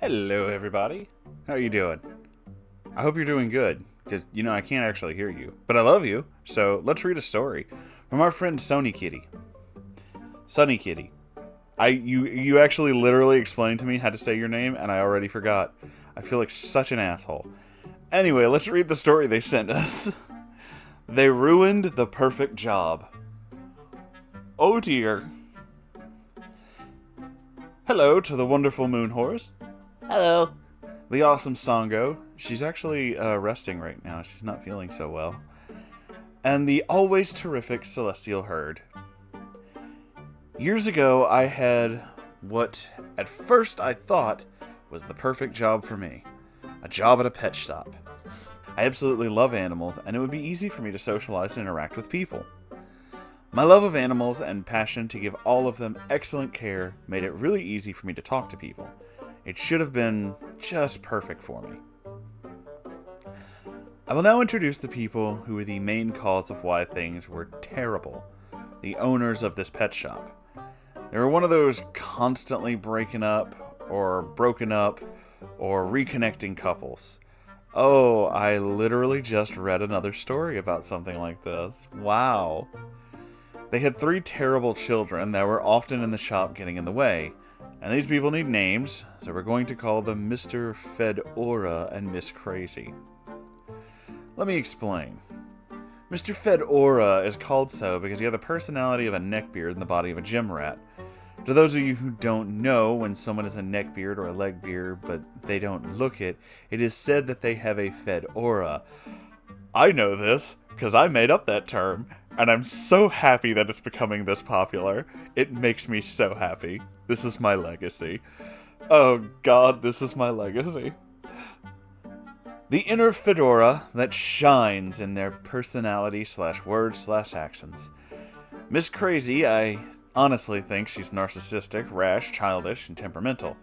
Hello, everybody. How are you doing? I hope you're doing good, because, I can't actually hear you. But I love you, so let's read a story from our friend Sony Kitty. Sunny Kitty. You actually literally explained to me how to say your name, and I already forgot. I feel like such an asshole. Anyway, let's read the story they sent us. They ruined the perfect job. Oh dear. Hello to the wonderful Moonhorse. Hello. The awesome Sango. She's actually resting right now. She's not feeling so well. And the always terrific Celestial Herd. Years ago, I had what at first I thought was the perfect job for me. A job at a pet shop. I absolutely love animals, and it would be easy for me to socialize and interact with people. My love of animals and passion to give all of them excellent care made it really easy for me to talk to people. It should have been just perfect for me. I will now introduce the people who were the main cause of why things were terrible. The owners of this pet shop. They were one of those constantly breaking up, or broken up, or reconnecting couples. Oh, I literally just read another story about something like this. Wow. They had 3 terrible children that were often in the shop getting in the way. And these people need names, so we're going to call them Mr. Fedora and Miss Crazy. Let me explain. Mr. Fedora is called so because he had the personality of a neckbeard in the body of a gym rat. To those of you who don't know, when someone is a neckbeard or a legbeard, but they don't look it, it is said that they have a Fedora. I know this, because I made up that term, and I'm so happy that it's becoming this popular. It makes me so happy. This is my legacy. Oh god, this is my legacy. The inner fedora that shines in their personality/words/actions. Miss Crazy, I honestly think she's narcissistic, rash, childish, and temperamental.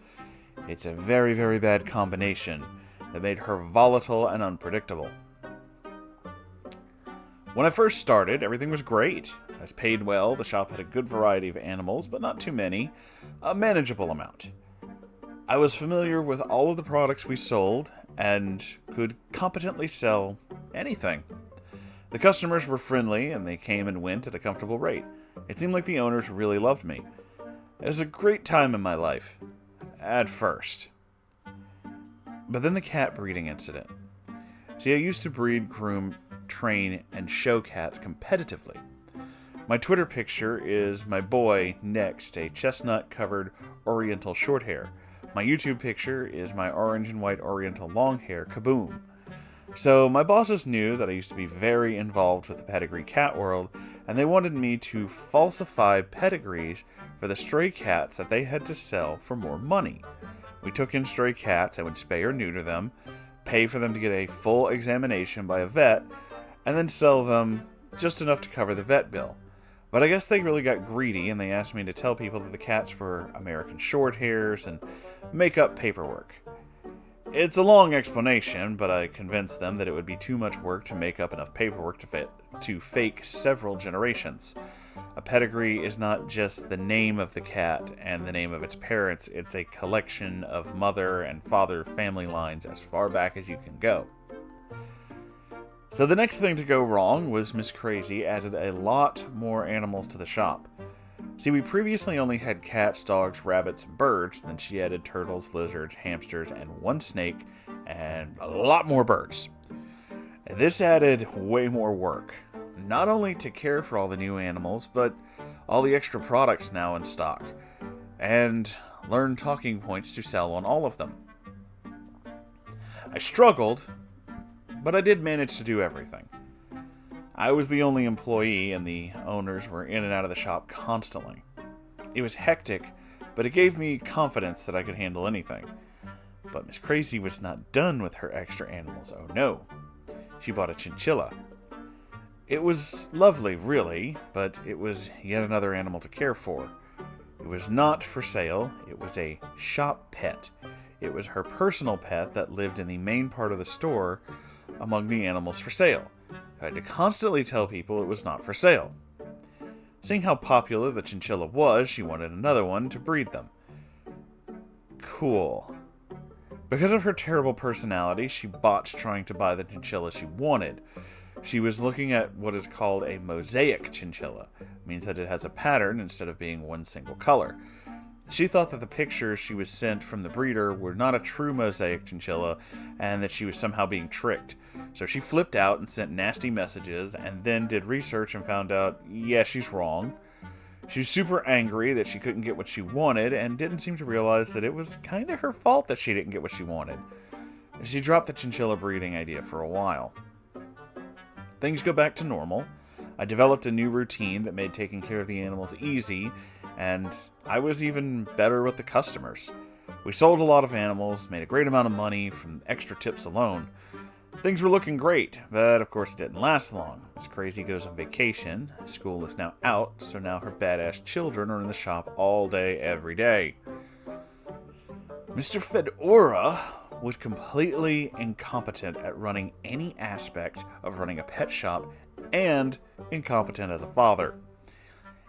It's a very, very bad combination that made her volatile and unpredictable. When I first started, everything was great. I was paid well, the shop had a good variety of animals, but not too many, a manageable amount. I was familiar with all of the products we sold, and could competently sell anything. The customers were friendly, and they came and went at a comfortable rate. It seemed like the owners really loved me. It was a great time in my life. At first. But then the cat breeding incident. See, I used to breed, groom, train, and show cats competitively. My Twitter picture is my boy next, a chestnut-covered oriental shorthair. My YouTube picture is my orange and white oriental longhair, Kaboom. So my bosses knew that I used to be very involved with the pedigree cat world, and they wanted me to falsify pedigrees for the stray cats that they had to sell for more money. We took in stray cats and would spay or neuter them, pay for them to get a full examination by a vet, and then sell them just enough to cover the vet bill. But I guess they really got greedy, and they asked me to tell people that the cats were American Shorthairs and make up paperwork. It's a long explanation, but I convinced them that it would be too much work to make up enough paperwork to fake several generations. A pedigree is not just the name of the cat and the name of its parents, it's a collection of mother and father family lines as far back as you can go. So the next thing to go wrong was Miss Crazy added a lot more animals to the shop. See, we previously only had cats, dogs, rabbits, and birds, then she added turtles, lizards, hamsters, and 1 snake, and a lot more birds. This added way more work, not only to care for all the new animals, but all the extra products now in stock, and learn talking points to sell on all of them. I struggled, but I did manage to do everything. I was the only employee, and the owners were in and out of the shop constantly. It was hectic, but it gave me confidence that I could handle anything. But Miss Crazy was not done with her extra animals, oh no. She bought a chinchilla. It was lovely, really, but it was yet another animal to care for. It was not for sale, it was a shop pet. It was her personal pet that lived in the main part of the store among the animals for sale. I had to constantly tell people it was not for sale. Seeing how popular the chinchilla was, she wanted another one to breed them. Cool. Because of her terrible personality, she botched trying to buy the chinchilla she wanted. She was looking at what is called a mosaic chinchilla. It means that it has a pattern instead of being one single color. She thought that the pictures she was sent from the breeder were not a true mosaic chinchilla and that she was somehow being tricked. So she flipped out and sent nasty messages and then did research and found out, yeah, she's wrong. She was super angry that she couldn't get what she wanted and didn't seem to realize that it was kind of her fault that she didn't get what she wanted. She dropped the chinchilla breeding idea for a while. Things go back to normal. I developed a new routine that made taking care of the animals easy, and I was even better with the customers. We sold a lot of animals, made a great amount of money from extra tips alone. Things were looking great, but of course it didn't last long. Miss Crazy goes on vacation, school is now out, so now her badass children are in the shop all day, every day. Mr. Fedora was completely incompetent at running any aspect of running a pet shop and incompetent as a father.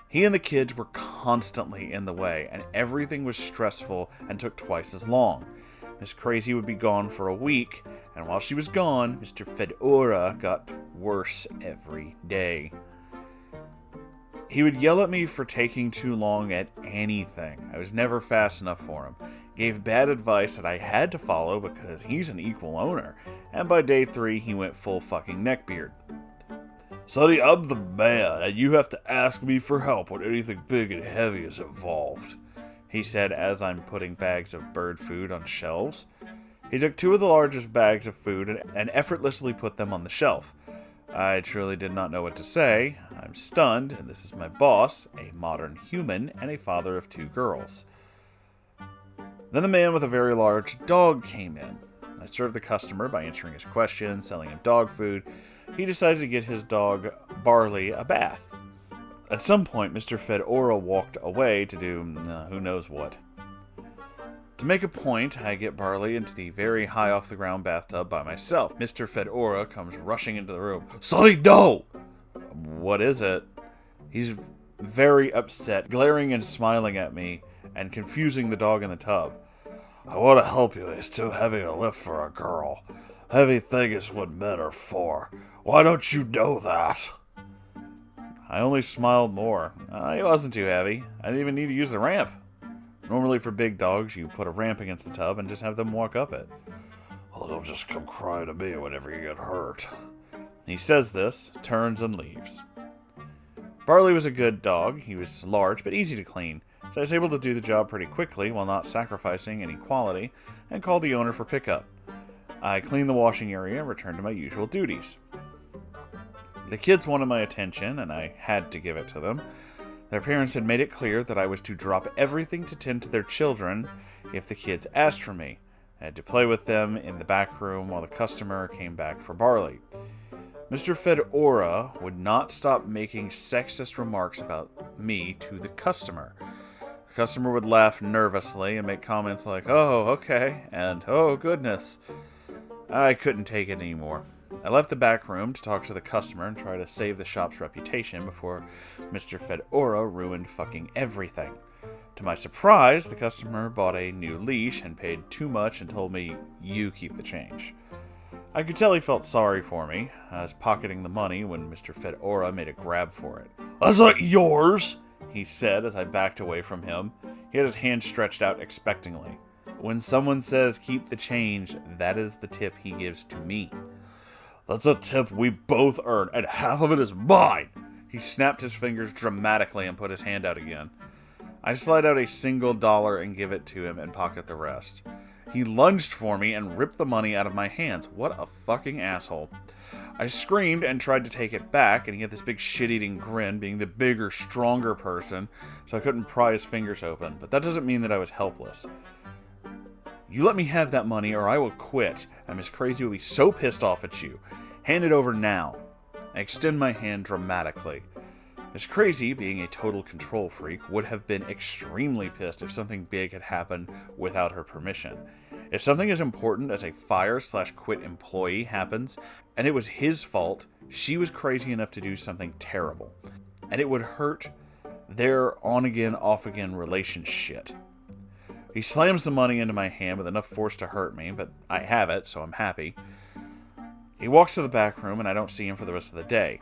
He and the kids were constantly in the way, and everything was stressful and took twice as long. Miss Crazy would be gone for a week, and while she was gone, Mr. Fedora got worse every day. He would yell at me for taking too long at anything. I was never fast enough for him. Gave bad advice that I had to follow because he's an equal owner, and by day 3 he went full fucking neckbeard. Sonny, I'm the man, and you have to ask me for help when anything big and heavy is involved, he said as I'm putting bags of bird food on shelves. He took 2 of the largest bags of food and effortlessly put them on the shelf. I truly did not know what to say. I'm stunned, and this is my boss, a modern human, and a father of 2 girls. Then a man with a very large dog came in. I served the customer by answering his questions, selling him dog food. He decided to get his dog, Barley, a bath. At some point, Mr. Fedora walked away to do who knows what. To make a point, I get Barley into the very high off-the-ground bathtub by myself. Mr. Fedora comes rushing into the room. Sonny, no! What is it? He's very upset, glaring and smiling at me, and confusing the dog in the tub. I want to help you. It's too heavy to lift for a girl. Heavy thing is what men are for. Why don't you know that? I only smiled more. He wasn't too heavy. I didn't even need to use the ramp. Normally for big dogs, you put a ramp against the tub and just have them walk up it. Well, don't just come crying to me whenever you get hurt. He says this, turns and leaves. Barley was a good dog. He was large but easy to clean, so I was able to do the job pretty quickly while not sacrificing any quality, and called the owner for pickup. I cleaned the washing area and returned to my usual duties. The kids wanted my attention, and I had to give it to them. Their parents had made it clear that I was to drop everything to tend to their children if the kids asked for me. I had to play with them in the back room while the customer came back for Barley. Mr. Fedora would not stop making sexist remarks about me to the customer. The customer would laugh nervously and make comments like, "Oh, okay," and "Oh, goodness." I couldn't take it anymore. I left the back room to talk to the customer and try to save the shop's reputation before Mr. Fedora ruined fucking everything. To my surprise, the customer bought a new leash and paid too much and told me, "You keep the change." I could tell he felt sorry for me. I was pocketing the money when Mr. Fedora made a grab for it. "That's not yours," he said as I backed away from him. He had his hand stretched out expectantly. When someone says keep the change, that is the tip he gives to me. "That's a tip we both earn, and half of it is mine." He snapped his fingers dramatically and put his hand out again. I slide out a single dollar and give it to him and pocket the rest. He lunged for me and ripped the money out of my hands. What a fucking asshole. I screamed and tried to take it back, and he had this big shit-eating grin, being the bigger, stronger person, so I couldn't pry his fingers open. But that doesn't mean that I was helpless. "You let me have that money or I will quit, and Miss Crazy will be so pissed off at you. Hand it over now." I extend my hand dramatically. Miss Crazy, being a total control freak, would have been extremely pissed if something big had happened without her permission. If something as important as a fire/quit employee happens, and it was his fault, she was crazy enough to do something terrible. And it would hurt their on-again, off-again relationship. He slams the money into my hand with enough force to hurt me, but I have it, so I'm happy. He walks to the back room, and I don't see him for the rest of the day.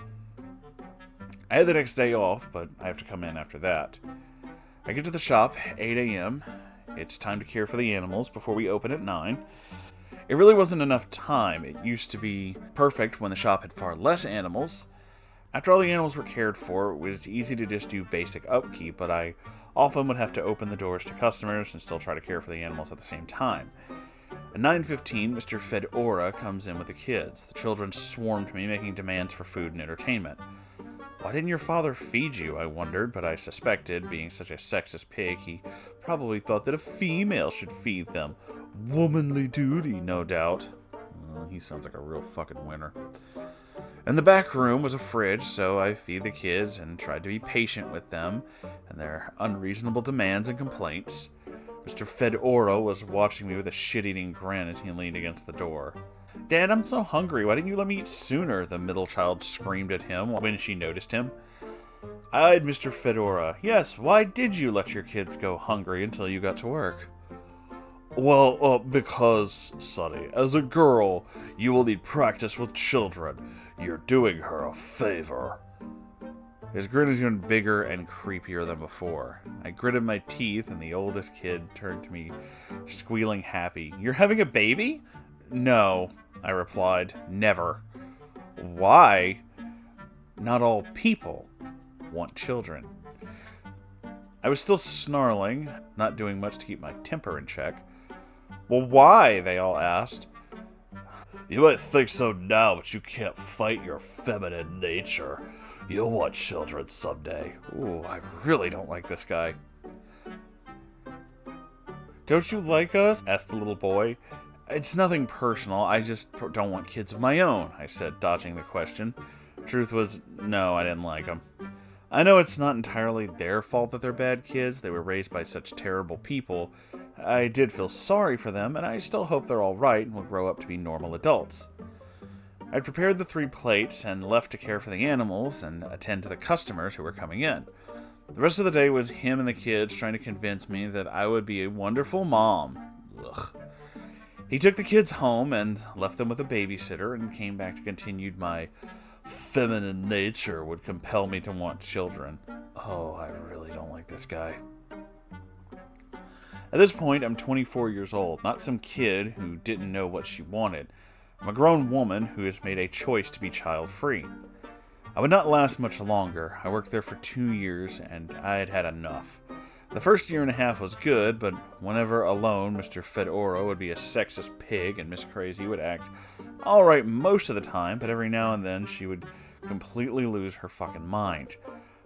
I had the next day off, but I have to come in after that. I get to the shop, 8 a.m. It's time to care for the animals before we open at 9. It really wasn't enough time. It used to be perfect when the shop had far less animals. After all the animals were cared for, it was easy to just do basic upkeep, but I often would have to open the doors to customers and still try to care for the animals at the same time. At 9:15, Mr. Fedora comes in with the kids. The children swarmed me, making demands for food and entertainment. Why didn't your father feed you, I wondered, but I suspected, being such a sexist pig, he probably thought that a female should feed them. Womanly duty, no doubt. He sounds like a real fucking winner. In the back room was a fridge, so I feed the kids and tried to be patient with them and their unreasonable demands and complaints. Mr. Fedora was watching me with a shit-eating grin as he leaned against the door. Dad, I'm so hungry. Why didn't you let me eat sooner? The middle child screamed at him when she noticed him. I eyed Mr. Fedora. Yes, why did you let your kids go hungry until you got to work? Well, because, Sonny, as a girl, you will need practice with children. You're doing her a favor. His grin is even bigger and creepier than before. I gritted my teeth, and the oldest kid turned to me, squealing happy. You're having a baby? No, I replied. Never. Why? Not all people want children. I was still snarling, not doing much to keep my temper in check. Well, why? They all asked. You might think so now, but you can't fight your feminine nature. You'll want children someday. Ooh, I really don't like this guy. Don't you like us? Asked the little boy. It's nothing personal. I just don't want kids of my own, I said, dodging the question. Truth was, no, I didn't like them. I know it's not entirely their fault that they're bad kids. They were raised by such terrible people. I did feel sorry for them, and I still hope they're all right and will grow up to be normal adults. I'd prepared the 3 plates and left to care for the animals and attend to the customers who were coming in. The rest of the day was him and the kids trying to convince me that I would be a wonderful mom. Ugh. He took the kids home and left them with a babysitter and came back to continue my feminine nature would compel me to want children. Oh, I really don't like this guy. At this point, I'm 24 years old, not some kid who didn't know what she wanted. I'm a grown woman who has made a choice to be child-free. I would not last much longer. I worked there for 2 years, and I had had enough. The first year and a half was good, but whenever alone, Mr. Fedora would be a sexist pig, and Miss Crazy would act alright most of the time, but every now and then she would completely lose her fucking mind.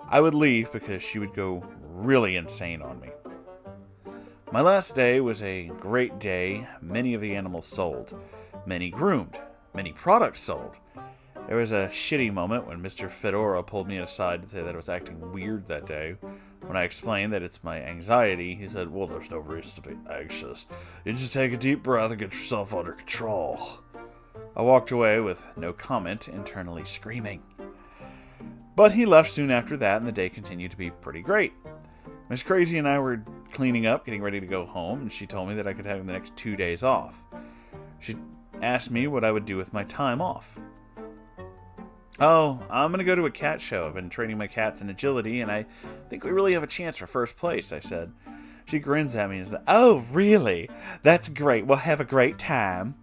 I would leave because she would go really insane on me. My last day was a great day. Many of the animals sold. Many groomed. Many products sold. There was a shitty moment when Mr. Fedora pulled me aside to say that I was acting weird that day. When I explained that it's my anxiety, he said, well, there's no reason to be anxious. You just take a deep breath and get yourself under control. I walked away with no comment, internally screaming. But he left soon after that, and the day continued to be pretty great. Miss Crazy and I were cleaning up, getting ready to go home, and she told me that I could have the next 2 days off. She asked me what I would do with my time off. Oh, I'm going to go to a cat show. I've been training my cats in agility, and I think we really have a chance for first place, I said. She grins at me and says, oh, really? That's great. Well, have a great time.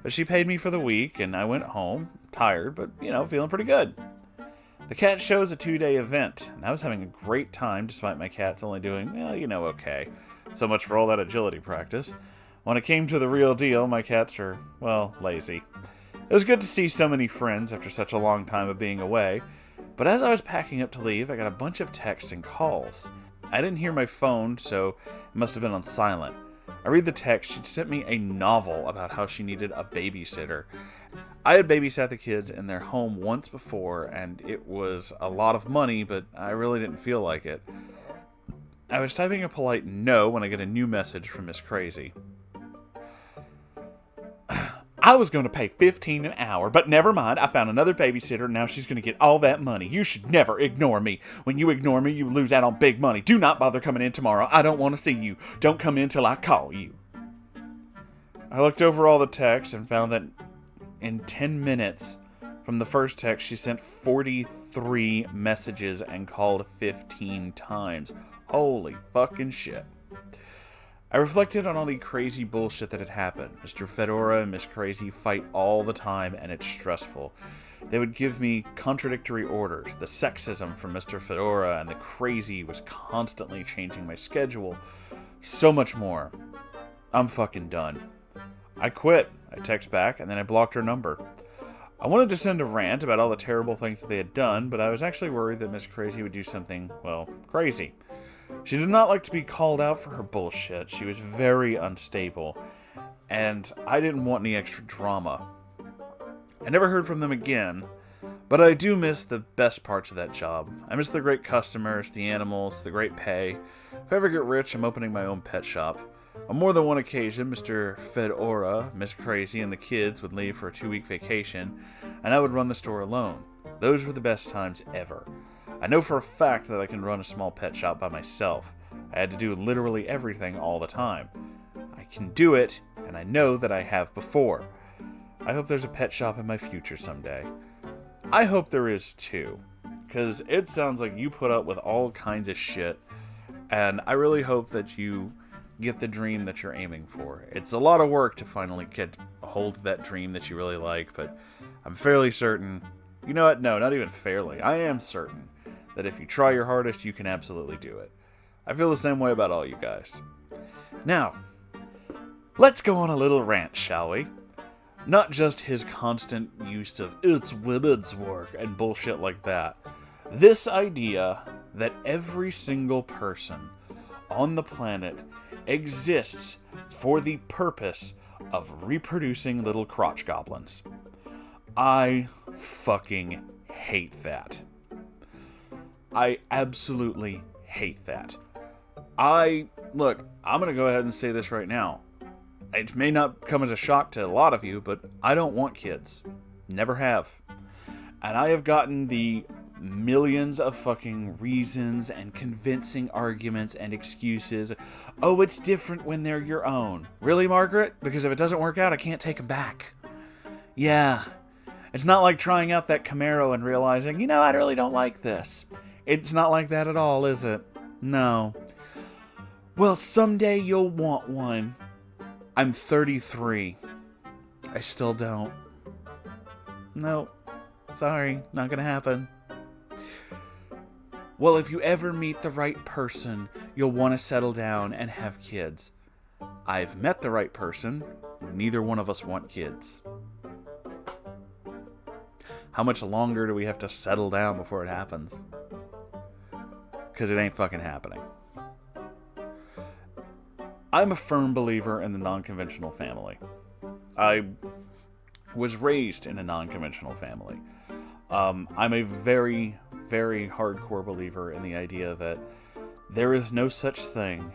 But she paid me for the week, and I went home, tired, but, feeling pretty good. The cat show is a 2-day event, and I was having a great time despite my cats only doing, okay. So much for all that agility practice. When it came to the real deal, my cats are, lazy. It was good to see so many friends after such a long time of being away, but as I was packing up to leave, I got a bunch of texts and calls. I didn't hear my phone, so it must have been on silent. I read the text. She'd sent me a novel about how she needed a babysitter. I had babysat the kids in their home once before, and it was a lot of money, but I really didn't feel like it. I was typing a polite no when I get a new message from Miss Crazy. I was going to pay $15 an hour, but never mind. I found another babysitter, and now she's going to get all that money. You should never ignore me. When you ignore me, you lose out on big money. Do not bother coming in tomorrow. I don't want to see you. Don't come in till I call you. I looked over all the texts and found that in 10 minutes from the first text, she sent 43 messages and called 15 times. Holy fucking shit. I reflected on all the crazy bullshit that had happened. Mr. Fedora and Miss Crazy fight all the time, and it's stressful. They would give me contradictory orders. The sexism from Mr. Fedora and the crazy was constantly changing my schedule. So much more. I'm fucking done. I quit. I text back, and then I blocked her number. I wanted to send a rant about all the terrible things that they had done, but I was actually worried that Miss Crazy would do something, well, crazy. She did not like to be called out for her bullshit. She was very unstable, and I didn't want any extra drama. I never heard from them again, but I do miss the best parts of that job. I miss the great customers, the animals, the great pay. If I ever get rich, I'm opening my own pet shop. On more than one occasion, Mr. Fedora, Miss Crazy, and the kids would leave for a 2-week vacation, and I would run the store alone. Those were the best times ever. I know for a fact that I can run a small pet shop by myself. I had to do literally everything all the time. I can do it, and I know that I have before. I hope there's a pet shop in my future someday. I hope there is too, because it sounds like you put up with all kinds of shit, and I really hope that you get the dream that you're aiming for. It's a lot of work to finally get a hold of that dream that you really like, but I'm fairly certain, you know what, no, not even fairly, I am certain that if you try your hardest, you can absolutely do it. I feel the same way about all you guys. Now, let's go on a little rant, shall we? Not just his constant use of "it's women's work" and bullshit like that. This idea that every single person on the planet exists for the purpose of reproducing little crotch goblins. I fucking hate that. I absolutely hate that. Look, I'm going to go ahead and say this right now. It may not come as a shock to a lot of you, but I don't want kids. Never have. And I have gotten the millions of fucking reasons and convincing arguments and excuses. Oh, it's different when they're your own. Really, Margaret? Because if it doesn't work out, I can't take them back. Yeah. It's not like trying out that Camaro and realizing, you know, I really don't like this. It's not like that at all, is it? No. Well, someday you'll want one. I'm 33. I still don't. Nope. Sorry, not gonna happen. Well, if you ever meet the right person, you'll want to settle down and have kids. I've met the right person. Neither one of us want kids. How much longer do we have to settle down before it happens? Because it ain't fucking happening. I'm a firm believer in the non-conventional family. I was raised in a non-conventional family. I'm a very, very hardcore believer in the idea that there is no such thing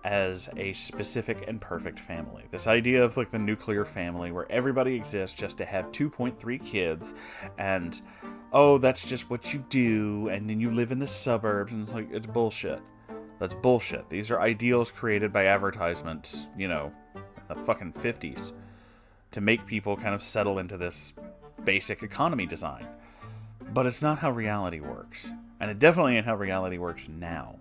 as a specific and perfect family. This idea of like the nuclear family where everybody exists just to have 2.3 kids and, oh, that's just what you do, and then you live in the suburbs, and it's like, it's bullshit. That's bullshit. These are ideals created by advertisements, you know, in the fucking 50s to make people kind of settle into this basic economy design. But it's not how reality works. And it definitely ain't how reality works now.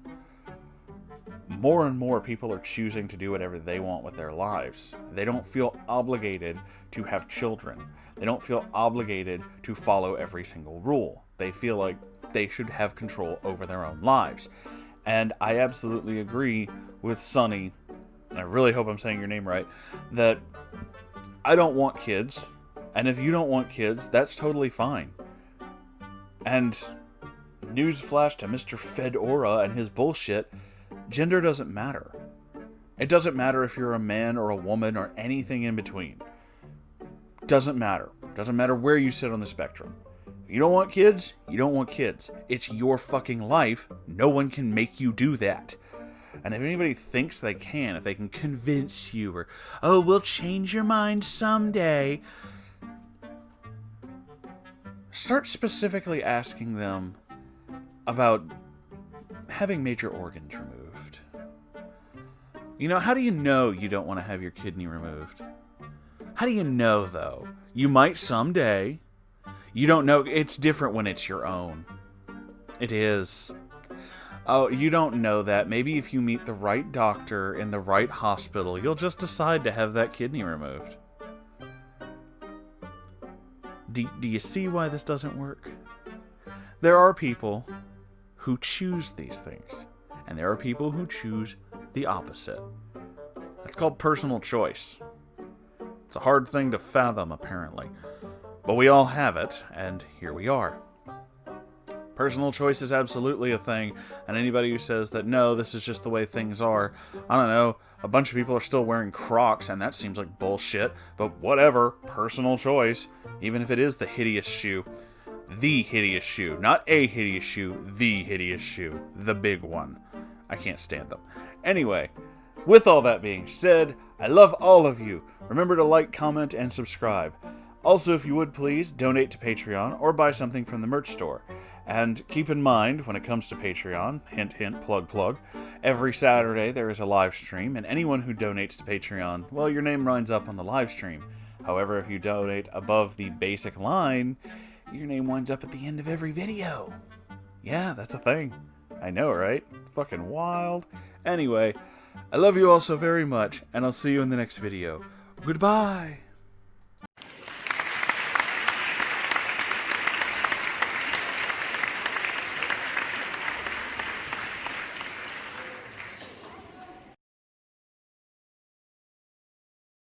More and more people are choosing to do whatever they want with their lives. They don't feel obligated to have children. They don't feel obligated to follow every single rule. They feel like they should have control over their own lives. And I absolutely agree with Sonny, and I really hope I'm saying your name right, that I don't want kids. And if you don't want kids, that's totally fine. And newsflash to Mr. Fedora and his bullshit, gender doesn't matter. It doesn't matter if you're a man or a woman or anything in between. Doesn't matter. Doesn't matter where you sit on the spectrum. If you don't want kids, you don't want kids. It's your fucking life. No one can make you do that. And if anybody thinks they can, if they can convince you, or, oh, we'll change your mind someday, start specifically asking them about having major organs removed. You know, how do you know you don't want to have your kidney removed? How do you know, though? You might someday. You don't know. It's different when it's your own. It is. Oh, you don't know that. Maybe if you meet the right doctor in the right hospital, you'll just decide to have that kidney removed. Do you see why this doesn't work? There are people who choose these things, and there are people who choose the opposite. That's called personal choice. It's a hard thing to fathom, apparently. But we all have it, and here we are. Personal choice is absolutely a thing, and anybody who says that, no, this is just the way things are, I don't know, a bunch of people are still wearing Crocs, and that seems like bullshit, but whatever, personal choice, even if it is the hideous shoe. The hideous shoe, not a hideous shoe, the hideous shoe, the big one. I can't stand them. Anyway, with all that being said, I love all of you. Remember to like, comment, and subscribe. Also, if you would please, donate to Patreon or buy something from the merch store. And keep in mind, when it comes to Patreon, hint, hint, plug, plug, every Saturday there is a live stream, and anyone who donates to Patreon, well, your name runs up on the live stream. However, if you donate above the basic line, your name winds up at the end of every video. Yeah, that's a thing. I know, right? Fucking wild. Anyway, I love you all so very much, and I'll see you in the next video. Goodbye!